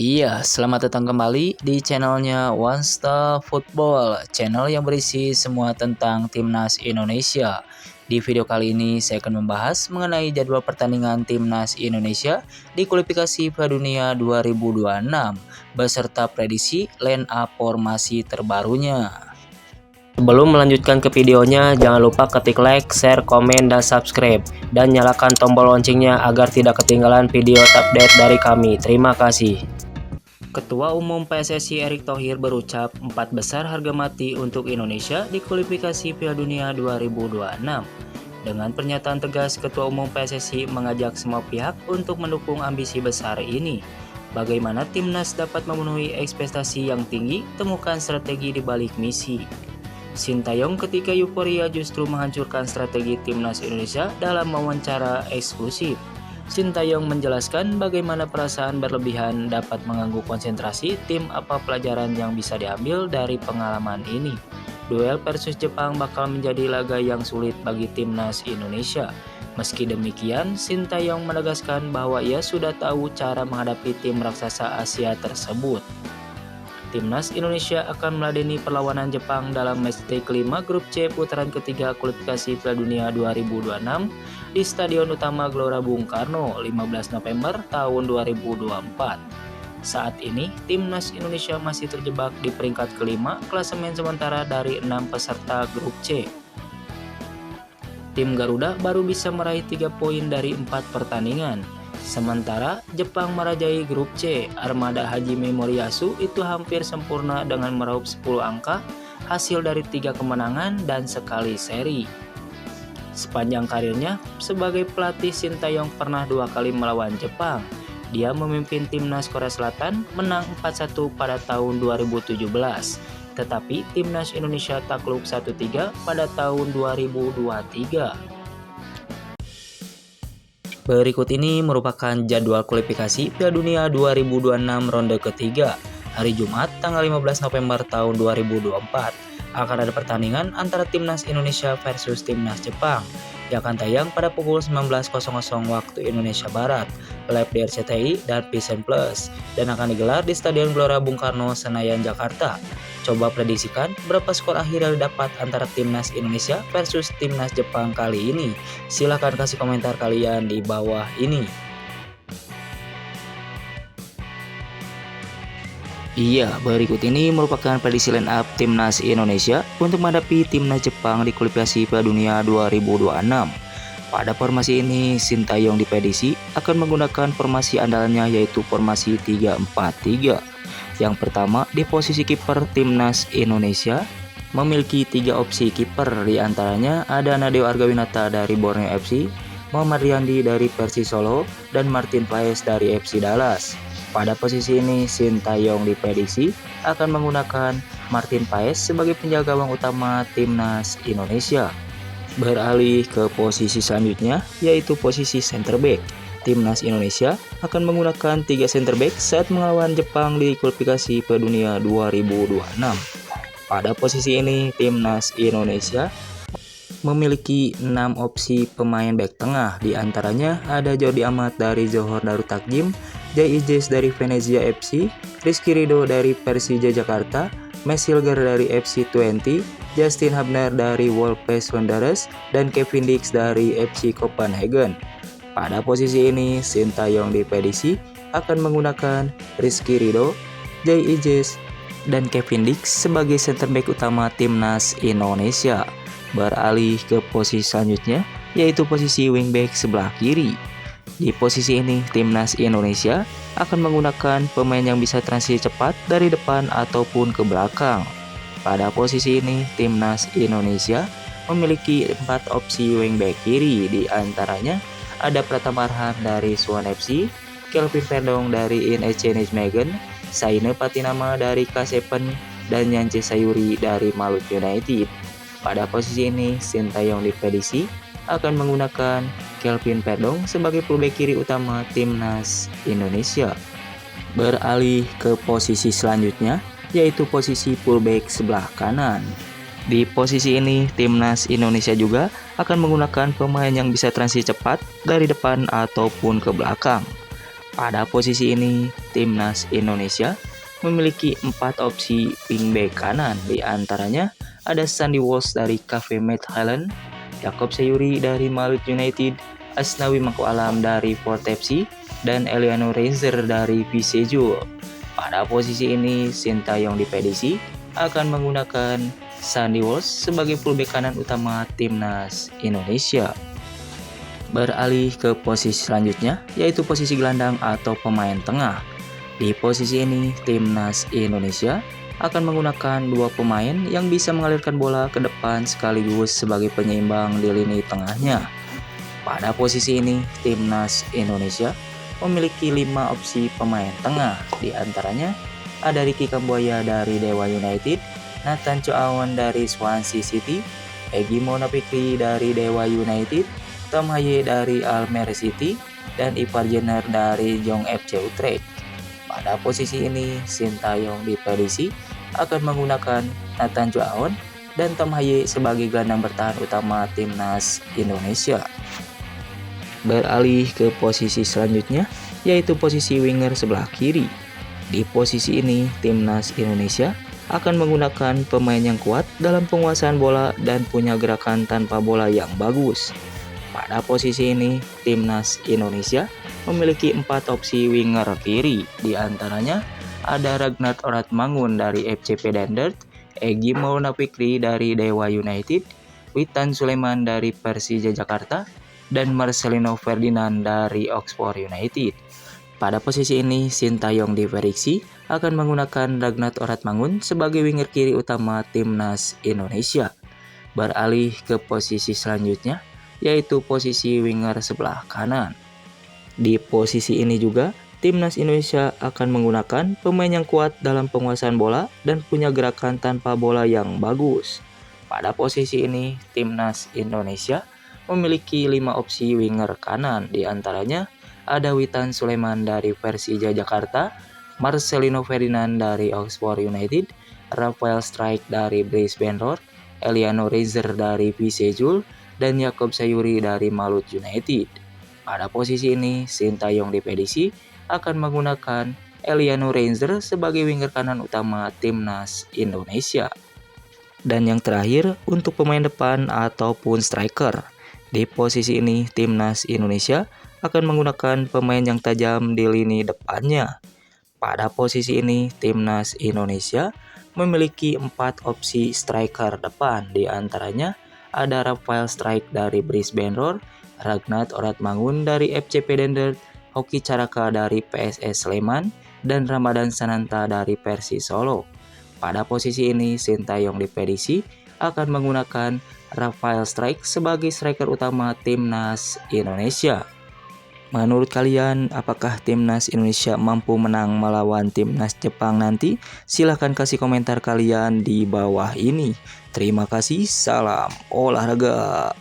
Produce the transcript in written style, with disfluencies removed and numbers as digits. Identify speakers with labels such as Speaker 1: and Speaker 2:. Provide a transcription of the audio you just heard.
Speaker 1: Iya, selamat datang kembali di channelnya One Star Football, channel yang berisi semua tentang Timnas Indonesia. Di video kali ini saya akan membahas mengenai jadwal pertandingan Timnas Indonesia di kualifikasi Piala Dunia 2026 beserta prediksi line up formasi terbarunya. Sebelum melanjutkan ke videonya, jangan lupa ketik like, share, komen, dan subscribe. Dan nyalakan tombol loncengnya agar tidak ketinggalan video update dari kami. Terima kasih. Ketua Umum PSSI Erick Thohir berucap 4 besar harga mati untuk Indonesia di kualifikasi Piala Dunia 2026. Dengan pernyataan tegas, Ketua Umum PSSI mengajak semua pihak untuk mendukung ambisi besar ini. Bagaimana timnas dapat memenuhi ekspektasi yang tinggi, temukan strategi di balik misi. Sintayong ketika euforia justru menghancurkan strategi timnas Indonesia dalam wawancara eksklusif. Sintayong menjelaskan bagaimana perasaan berlebihan dapat mengganggu konsentrasi tim, apa pelajaran yang bisa diambil dari pengalaman ini. Duel versus Jepang bakal menjadi laga yang sulit bagi timnas Indonesia. Meski demikian, Sintayong menegaskan bahwa ia sudah tahu cara menghadapi tim raksasa Asia tersebut. Timnas Indonesia akan meladeni perlawanan Jepang dalam matchday kelima grup C putaran ketiga kualifikasi Piala Dunia 2026 di Stadion Utama Gelora Bung Karno 15 November tahun 2024. Saat ini, Timnas Indonesia masih terjebak di peringkat kelima klasemen sementara dari 6 peserta grup C. Tim Garuda baru bisa meraih 3 poin dari 4 pertandingan. Sementara Jepang merajai grup C, armada Hajime Moriyasu itu hampir sempurna dengan meraup 10 angka hasil dari 3 kemenangan dan sekali seri. Sepanjang karirnya sebagai pelatih, Sintayong pernah 2 kali melawan Jepang. Dia memimpin timnas Korea Selatan menang 4-1 pada tahun 2017, tetapi timnas Indonesia takluk 1-3 pada tahun 2023. Berikut ini merupakan jadwal kualifikasi Piala Dunia 2026 ronde ketiga. Hari Jumat tanggal 15 November tahun 2024 akan ada pertandingan antara Timnas Indonesia versus Timnas Jepang yang akan tayang pada pukul 19.00 waktu Indonesia Barat, live di RCTI dan Vision Plus, dan akan digelar di Stadion Gelora Bung Karno, Senayan, Jakarta. Coba prediksikan berapa skor akhir yang didapat antara Timnas Indonesia versus Timnas Jepang kali ini. Silahkan kasih komentar kalian di bawah ini. Iya, berikut ini merupakan prediksi line up Timnas Indonesia untuk menghadapi Timnas Jepang di kualifikasi Piala Dunia 2026. Pada formasi ini, Sintayong diprediksi akan menggunakan formasi andalannya yaitu formasi 3-4-3. Yang pertama, di posisi kiper Timnas Indonesia memiliki 3 opsi kiper, di antaranya ada Nadeo Argawinata dari Borneo FC, Muhammad Riyandi dari Persis Solo, dan Martin Paes dari FC Dallas. Pada posisi ini, Sintayong diprediksi akan menggunakan Martin Paes sebagai penjaga gawang utama Timnas Indonesia. Beralih ke posisi selanjutnya, yaitu posisi center back. Timnas Indonesia akan menggunakan 3 center back saat melawan Jepang di kualifikasi Piala Dunia 2026. Pada posisi ini, Timnas Indonesia memiliki 6 opsi pemain back tengah, di antaranya ada Jordi Amat dari Johor Darut Takjim, Jay Ijes dari Venezia FC, Rizky Ridho dari Persija Jakarta, Mes Hilger dari FC Twente, Justin Hubner dari Wolves Wanderers, dan Kevin Dix dari FC Copenhagen. Pada posisi ini, Sintayong diprediksi akan menggunakan Rizky Ridho, Jay Ijes, dan Kevin Dix sebagai center back utama Timnas Indonesia. Beralih ke posisi selanjutnya, yaitu posisi wingback sebelah kiri. Di posisi ini, Timnas Indonesia akan menggunakan pemain yang bisa transisi cepat dari depan ataupun ke belakang. Pada posisi ini, Timnas Indonesia memiliki 4 opsi wingback kiri, di antaranya ada Pratama Arhan dari Suwon FC, Kelvin Verdong dari INEC Nijmegen, Saine Patinama dari Kasepen, dan Yance Sayuri dari Maluku United. Pada posisi ini, Sintayong diprediksi akan menggunakan Kelvin Verdong sebagai fullback kiri utama Timnas Indonesia. Beralih ke posisi selanjutnya, yaitu posisi fullback sebelah kanan. Di posisi ini, Timnas Indonesia juga akan menggunakan pemain yang bisa transisi cepat dari depan ataupun ke belakang. Pada posisi ini, timnas Indonesia memiliki 4 opsi wingback kanan, di antaranya ada Sandy Walsh dari KV Midtjylland, Jacob Sayuri dari Malut United, Asnawi Mako Alam dari Port FC, dan Eliano Reiser dari Visejul. Pada posisi ini, Sintayong diprediksi akan menggunakan Sandy Walsh sebagai fullback kanan utama timnas Indonesia. Beralih ke posisi selanjutnya, yaitu posisi gelandang atau pemain tengah. Di posisi ini, timnas Indonesia akan menggunakan 2 pemain yang bisa mengalirkan bola ke depan sekaligus sebagai penyeimbang di lini tengahnya. Pada posisi ini, timnas Indonesia memiliki 5 opsi pemain tengah. Di antaranya ada Ricky Kambuaya dari Dewa United, Nathan Choaon dari Swansea City, Egy Maulana Fikri dari Dewa United, Tom Haye dari Almere City, dan Ivar Jenner dari Jong FC Utrecht. Pada posisi ini, Sintayong diprediksi akan menggunakan Nathan Choaon dan Tom Haye sebagai gelandang bertahan utama timnas Indonesia. Beralih ke posisi selanjutnya, yaitu posisi winger sebelah kiri. Di posisi ini, timnas Indonesia akan menggunakan pemain yang kuat dalam penguasaan bola dan punya gerakan tanpa bola yang bagus. Pada posisi ini, timnas Indonesia memiliki 4 opsi winger kiri. Di antaranya ada Ragnar Oratmangun dari FCP Dendert, Egy Maulana Fikri dari Dewa United, Witan Sulaiman dari Persija Jakarta, dan Marcelino Ferdinand dari Oxford United. Pada posisi ini, Sintayong diprediksi akan menggunakan Ragnar Oratmangun sebagai winger kiri utama timnas Indonesia. Beralih ke posisi selanjutnya, yaitu posisi winger sebelah kanan. Di posisi ini juga, timnas Indonesia akan menggunakan pemain yang kuat dalam penguasaan bola dan punya gerakan tanpa bola yang bagus. Pada posisi ini, timnas Indonesia memiliki 5 opsi winger kanan. Di antaranya ada Witan Sulaiman dari Persija Jakarta, Marcelino Ferdinand dari Oxford United, Rafael Strijk dari Brisbane Roar, Eliano Reiser dari Visejul, dan Jacob Sayuri dari Malut United. Pada posisi ini, Sintayong diprediksi akan menggunakan Eliano Reiser sebagai winger kanan utama timnas Indonesia. Dan yang terakhir, untuk pemain depan ataupun striker. Di posisi ini, timnas Indonesia akan menggunakan pemain yang tajam di lini depannya. Pada posisi ini, timnas Indonesia memiliki 4 opsi striker depan. Di antaranya ada Rafael Strijk dari Brisbane Roar, Ragnar Oratmangun dari FCP Dendert, Hoki Caraka dari PSS Sleman, dan Ramadan Sananta dari Persis Solo. Pada posisi ini, Sintayong diprediksi akan menggunakan Rafael Strijk sebagai striker utama timnas Indonesia. Menurut kalian, apakah timnas Indonesia mampu menang melawan timnas Jepang nanti? Silahkan kasih komentar kalian di bawah ini. Terima kasih, salam olahraga.